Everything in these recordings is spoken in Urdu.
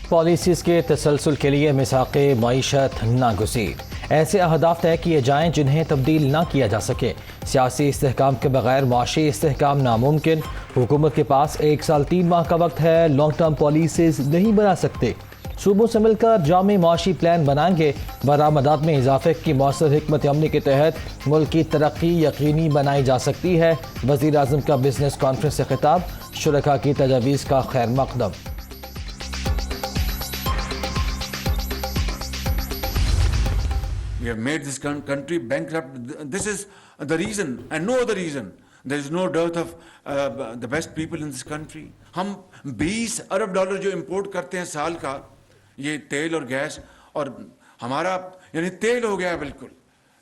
پالیسیز کے تسلسل کے لیے میثاق معیشت ناگزیر، ایسے اہداف طے کیے جائیں جنہیں تبدیل نہ کیا جا سکے۔ سیاسی استحکام کے بغیر معاشی استحکام ناممکن، حکومت کے پاس 1 سال 3 ماہ کا وقت ہے، لانگ ٹرم پالیسیز نہیں بنا سکتے۔ صوبوں سے مل کر جامع معاشی پلان بنائیں گے، برآمدات میں اضافے کی مؤثر حکمت عملی کے تحت ملک کی ترقی یقینی بنائی جا سکتی ہے۔ وزیر اعظم کا بزنس کانفرنس سے خطاب، شرکاء کی تجاویز کا خیر مقدم۔ We have made this country bankrupt. This is the reason and no other reason. There is no dearth of the best people in this country. ہم 20 ارب ڈالر جو امپورٹ کرتے ہیں سال کا، یہ تیل اور گیس، اور ہمارا یعنی تیل ہو گیا ہے بالکل۔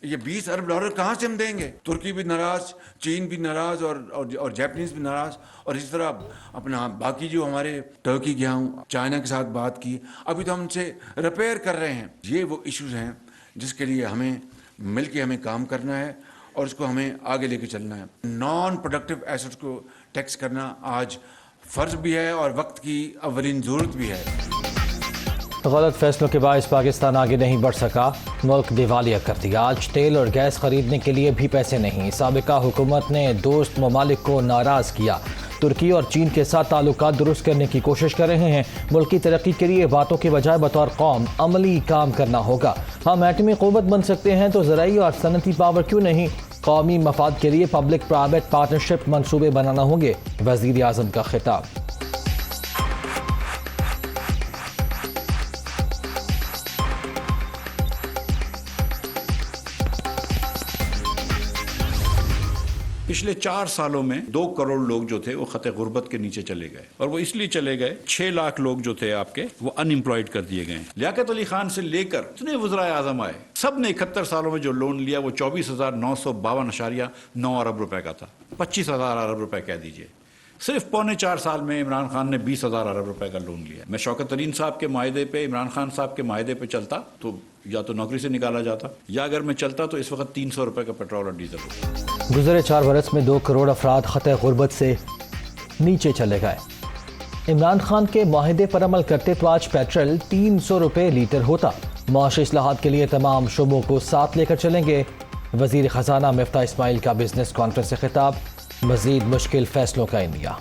یہ 20 ارب ڈالر کہاں سے ہم دیں گے؟ ترکی بھی ناراض، چین بھی ناراض، اور جیپنیز بھی ناراض، اور اسی طرح اپنا باقی جو ہمارے ٹرکی گیا ہوں، چائنا کے ساتھ بات کی، ابھی تو ہم ان سے ریپیئر کر رہے ہیں۔ یہ وہ ایشوز ہیں جس کے لیے ہمیں مل کے ہمیں کام کرنا ہے اور اس کو ہمیں آگے لے کے چلنا ہے۔ نان پروڈکٹیو ایسٹس کو ٹیکس کرنا آج فرض بھی ہے اور وقت کی اولین ضرورت بھی ہے۔ غلط فیصلوں کے باعث پاکستان آگے نہیں بڑھ سکا، ملک دیوالیہ کر دیا۔ آج تیل اور گیس خریدنے کے لیے بھی پیسے نہیں۔ سابقہ حکومت نے دوست ممالک کو ناراض کیا، ترکی اور چین کے ساتھ تعلقات درست کرنے کی کوشش کر رہے ہیں۔ ملک کی ترقی کے لیے باتوں کے بجائے بطور قوم عملی کام کرنا ہوگا۔ ہم ایٹمی قوت بن سکتے ہیں تو زرعی اور صنعتی پاور کیوں نہیں؟ قومی مفاد کے لیے پبلک پرائیویٹ پارٹنرشپ منصوبے بنانا ہوں گے، وزیر اعظم کا خطاب۔ پچھلے 4 سالوں میں 2 کروڑ لوگ جو تھے وہ خط غربت کے نیچے چلے گئے، اور وہ اس لیے چلے گئے 6 لاکھ لوگ جو تھے آپ کے وہ ان امپلائڈ کر دیے گئے۔ لیاقت علی خان سے لے کر اتنے وزرائے اعظم آئے، سب نے 71 سالوں میں جو لون لیا وہ 24,952.9 ارب روپے کا تھا۔ 25,000 ارب روپے کہہ دیجئے۔ صرف 4.25 سال میں عمران خان نے 20,000 ارب روپے کا لون لیا۔ میں شوکت ترین صاحب کے معاہدے پہ، عمران خان صاحب کے معاہدے پہ چلتا تو یا تو نوکری سے نکالا جاتا، یا اگر میں چلتا تو اس وقت 300 روپے کا پیٹرول اور ڈیزل ہوتا۔ گزرے 4 برس میں 2 کروڑ افراد خط غربت سے نیچے چلے گئے۔ عمران خان کے معاہدے پر عمل کرتے تو آج پیٹرول 300 روپے لیٹر ہوتا۔ معاشی اصلاحات کے لیے تمام شعبوں کو ساتھ لے کر چلیں گے، وزیر خزانہ مفتاح اسماعیل کا بزنس کانفرنس سے خطاب، مزید مشکل فیصلوں کا اندیا۔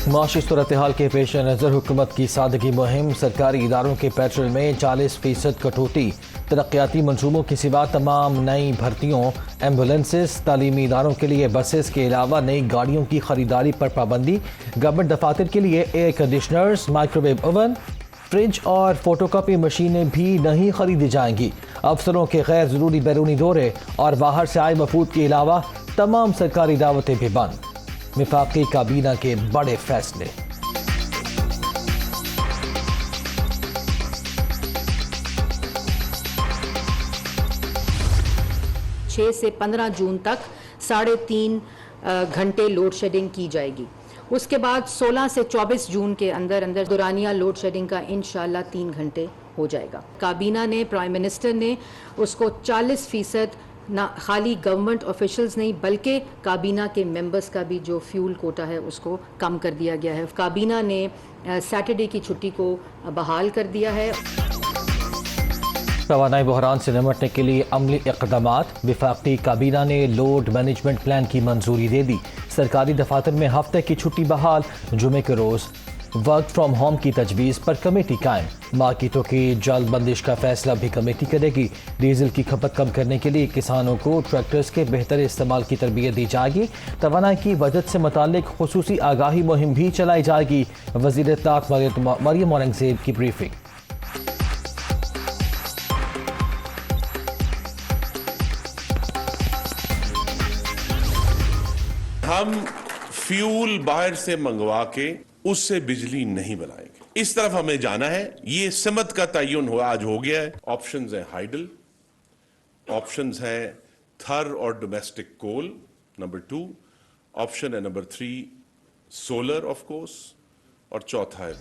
معاشی صورتحال کے پیش نظر حکومت کی سادگی مہم، سرکاری اداروں کے پیٹرول میں 40% کٹوتی، ترقیاتی منصوبوں کے سوا تمام نئی بھرتیوں، ایمبولینسز، تعلیمی اداروں کے لیے بسز کے علاوہ نئی گاڑیوں کی خریداری پر پابندی، گورنمنٹ دفاتر کے لیے air conditioners, microwave oven, fridge اور فوٹو کاپی مشینیں بھی نہیں خریدی جائیں گی۔ افسروں کے غیر ضروری بیرونی دورے اور باہر سے آئے وفود کے علاوہ تمام سرکاری دعوتیں بھی بند۔ وفاقی کابینہ کے بڑے فیصلے۔ 6 سے 15 جون تک 3.5 گھنٹے لوڈ شیڈنگ کی جائے گی۔ اس کے بعد 16 سے 24 جون کے اندر دورانیہ لوڈ شیڈنگ کا انشاءاللہ 3 گھنٹے ہو جائے گا۔ کابینہ نے، پرائم منسٹر نے اس کو 40% نہ خالی گورنمنٹ آفیشلز نہیں بلکہ کابینہ کے ممبرز کا بھی جو فیول کوٹا ہے اس کو کم کر دیا گیا ہے۔ کابینہ نے سیٹرڈے کی چھٹی کو بحال کر دیا ہے۔ توانائی بحران سے نمٹنے کے لیے عملی اقدامات، وفاقی کابینہ نے لوڈ مینجمنٹ پلان کی منظوری دے دی۔ سرکاری دفاتر میں ہفتے کی چھٹی بحال، جمعے کے روز ورک فرام ہوم کی تجویز پر کمیٹی قائم۔ مارکیٹوں کی جلد بندش کا فیصلہ بھی کمیٹی کرے گی۔ ڈیزل کی کھپت کم کرنے کے لیے کسانوں کو ٹریکٹرز کے بہتر استعمال کی تربیت دی جائے گی۔ توانائی کی بچت سے متعلق خصوصی آگاہی مہم بھی چلائی جائے گی۔ وزیر اطلاعات مریم اورنگزیب کی بریفنگ۔ ہم فیول باہر سے منگوا کے اس سے بجلی نہیں بنائیں گے، اس طرف ہمیں جانا ہے۔ یہ سمت کا تعین آج ہو گیا ہے۔ آپشنز ہیں ہائیڈل، آپشنز ہیں تھر اور ڈومیسٹک کول، نمبر 2 آپشن ہے، نمبر 3 سولر آف کورس، اور چوتھا ہے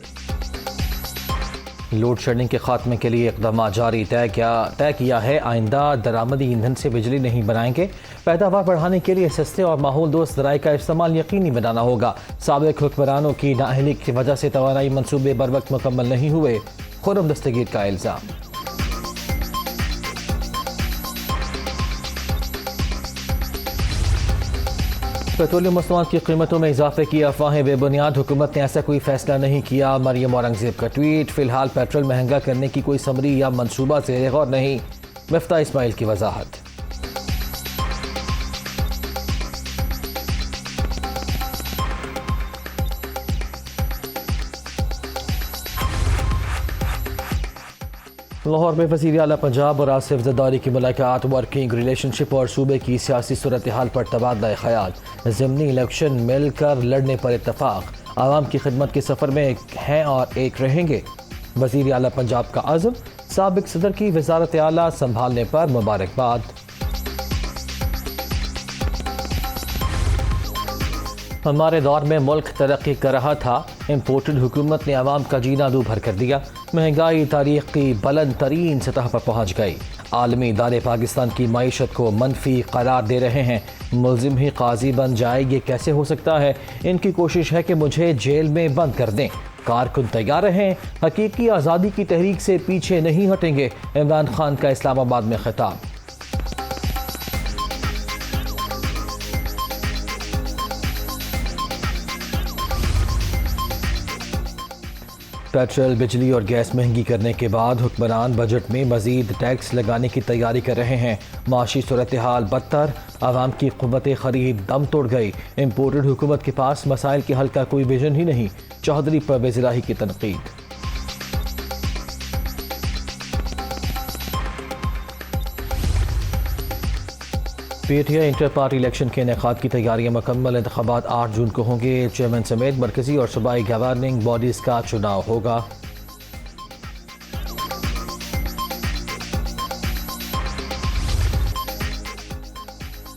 لوڈ شیڈنگ کے خاتمے کے لیے اقدامات جاری، طے کیا ہے آئندہ درآمدی ایندھن سے بجلی نہیں بنائیں گے، پیداوار بڑھانے کے لیے سستے اور ماحول دوست ذرائع کا استعمال یقینی بنانا ہوگا، سابق حکمرانوں کی نااہلی کی وجہ سے توانائی منصوبے بر وقت مکمل نہیں ہوئے، خرم دستگیر کا الزام۔ پیٹرولیم مصنوعات کی قیمتوں میں اضافے کی افواہیں بے بنیاد، حکومت نے ایسا کوئی فیصلہ نہیں کیا، مریم اورنگزیب کا ٹویٹ۔ فی الحال پیٹرول مہنگا کرنے کی کوئی سمری یا منصوبہ زیر غور نہیں، مفتاح اسماعیل کی وضاحت۔ لاہور میں وزیر اعلیٰ پنجاب اور آصف زرداری کی ملاقات، ورکنگ ریلیشن شپ اور صوبے کی سیاسی صورتحال پر تبادلہ خیال، ضمنی الیکشن مل کر لڑنے پر اتفاق، عوام کی خدمت کے سفر میں ہیں اور ایک رہیں گے، وزیر اعلیٰ پنجاب کا عزم، سابق صدر کی وزارت اعلیٰ سنبھالنے پر مبارکباد۔ ہمارے دور میں ملک ترقی کر رہا تھا، امپورٹڈ حکومت نے عوام کا جینا دو بھر کر دیا، مہنگائی تاریخ کی بلند ترین سطح پر پہنچ گئی، عالمی ادارے پاکستان کی معیشت کو منفی قرار دے رہے ہیں، ملزم ہی قاضی بن جائے، یہ کیسے ہو سکتا ہے؟ ان کی کوشش ہے کہ مجھے جیل میں بند کر دیں، کارکن تیار رہیں، حقیقی آزادی کی تحریک سے پیچھے نہیں ہٹیں گے، عمران خان کا اسلام آباد میں خطاب۔ پیٹرول، بجلی اور گیس مہنگی کرنے کے بعد حکمران بجٹ میں مزید ٹیکس لگانے کی تیاری کر رہے ہیں، معاشی صورتحال بدتر، عوام کی قوت خرید دم توڑ گئی، امپورٹڈ حکومت کے پاس مسائل کے حل کا کوئی ویژن ہی نہیں، چودھری پرویز الہی کی تنقید۔ P T I inter party election کے انعقاد کی تیاریاں مکمل، انتخابات 8 جون کو ہوں گے، چیئرمین سمیت مرکزی اور صوبائی گورننگ باڈیز کا چناؤ ہوگا۔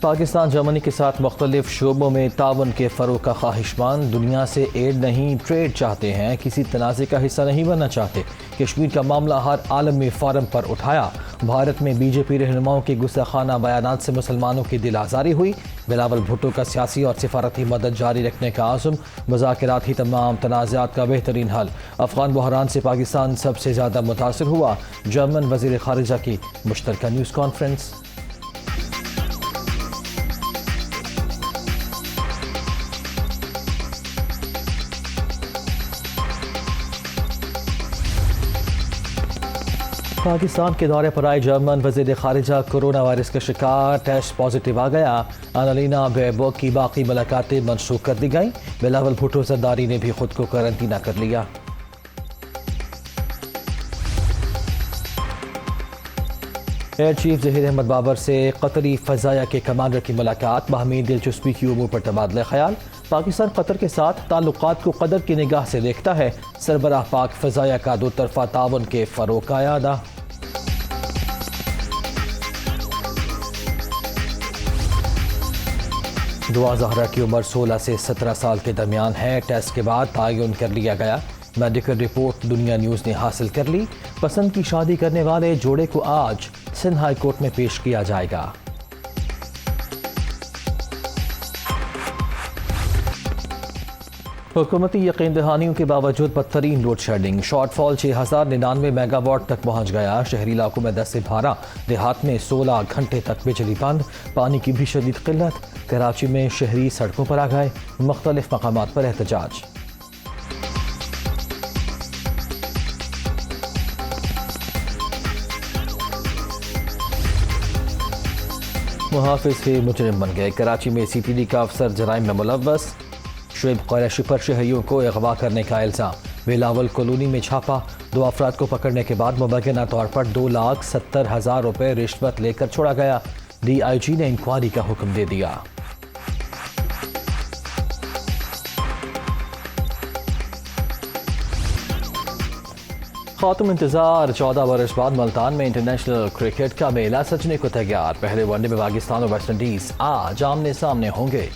پاکستان جرمنی کے ساتھ مختلف شعبوں میں تعاون کے فروغ کا خواہش مند، دنیا سے ایڈ نہیں ٹریڈ چاہتے ہیں، کسی تنازع کا حصہ نہیں بننا چاہتے، کشمیر کا معاملہ ہر عالمی فورم پر اٹھایا، بھارت میں بی جے پی رہنماؤں کے گستاخانہ بیانات سے مسلمانوں کی دل آزاری ہوئی، بلاول بھٹو کا سیاسی اور سفارتی مدد جاری رکھنے کا عزم، مذاکرات ہی تمام تنازعات کا بہترین حل، افغان بحران سے پاکستان سب سے زیادہ متاثر ہوا، جرمن وزیر خارجہ کی مشترکہ نیوز کانفرنس۔ پاکستان کے دورے پر آئے جرمن وزیر خارجہ کورونا وائرس کا شکار، ٹیسٹ پازیٹیو آ گیا، انالینا بیئربوک کی باقی ملاقاتیں منسوخ کر دی گئیں، بلاول بھٹو زرداری نے بھی خود کو قرنطینہ کر لیا۔ ایئر چیف ظہیر احمد بابر سے قطری فضائیہ کے کمانڈر کی ملاقات، باہمی دلچسپی کی امور پر تبادلہ خیال، پاکستان قطر کے ساتھ تعلقات کو قدر کی نگاہ سے دیکھتا ہے، سربراہ پاک فضائیہ کا دو طرفہ تعاون کے فروغ کا اعادہ۔ دعا زہرا کی عمر 16 سے 17 سال کے درمیان ہے، ٹیسٹ کے بعد تعین کر لیا گیا، میڈیکل رپورٹ دنیا نیوز نے حاصل کر لی، پسند کی شادی کرنے والے جوڑے کو آج سندھ ہائی کورٹ میں پیش کیا جائے گا۔ حکومتی یقین دہانیوں کے باوجود بدترین load shedding, shortfall 6099 megawatt تک پہنچ گیا، شہری علاقوں میں 10 سے 12، دیہات میں 16 گھنٹے تک بجلی بند، پانی کی بھی شدید قلت، کراچی میں شہری سڑکوں پر آ گئے، مختلف مقامات پر احتجاج۔ محافظ ہی مجرم بن گئے، کراچی میں سی ٹی ڈی کا افسر جرائم میں ملوث، شعیب قریشی پر شہریوں کو اغوا کرنے کا الزام، بلاول کالونی میں چھاپا، 2 افراد کو پکڑنے کے بعد مبینہ طور پر 2,70,000 روپے رشوت لے کر چھوڑا گیا، ڈی آئی جی نے انکوائری کا حکم دے دیا۔ خاتم انتظار 14 برس بعد ملتان میں انٹرنیشنل کرکٹ کا میلہ سجنے کو تیار، پہلے ون ڈے میں پاکستان اور ویسٹ انڈیز آج آمنے سامنے ہوں گے۔